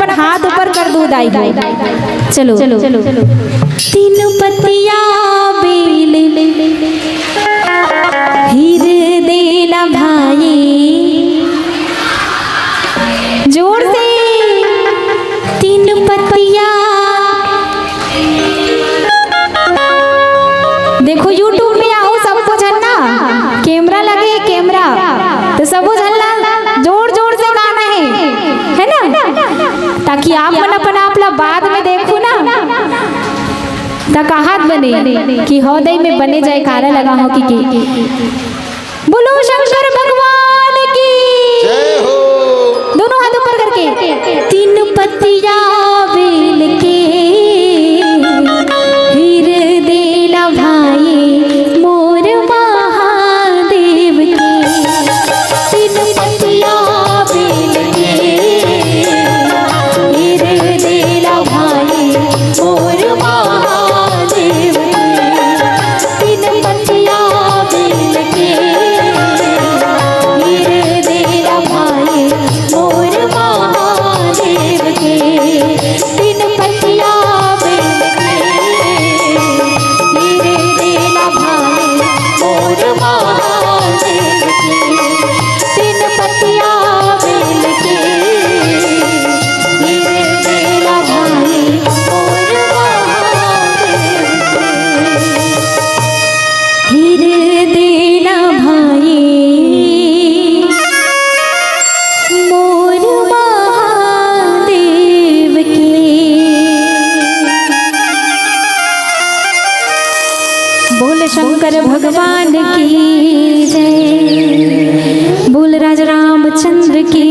अपन हाथ ऊपर कर दूध आई हो। चलो चलो चलो चलो। तीन पतिया बेल हीर देला भाई, जोर से तीन पतिया। देखो यूट्यूब में आओ सबको झलना, कैमरा लगे कैमरा तो सबको झलना, जोर जोर से गाना है ना, ताकि आप मन अपन आपला बाद में देखो ना तकाहत बने कि हृदय में बने जाए कारा लगा हो कि बोलो शंकर भगवान की जय हो। दोनों हाथ ऊपर करके। तीन पतिया बेल के हीर देला भाई मोर महादेव के। तीन पतिया बेल के हीर देला भाई मोर महादेव के। तीन पतिया बेल के हीर देला भाई मोर महादेव के। तीन पतिया बेल के हीर देला भाई मोर महादेव के। तीन पतिया बेल के हीर देला भाई मोर महादेव के। हीर देला भाई मोर महादेव के। बोल शंकर भगवान की जय, बोल राजा रामचंद्र की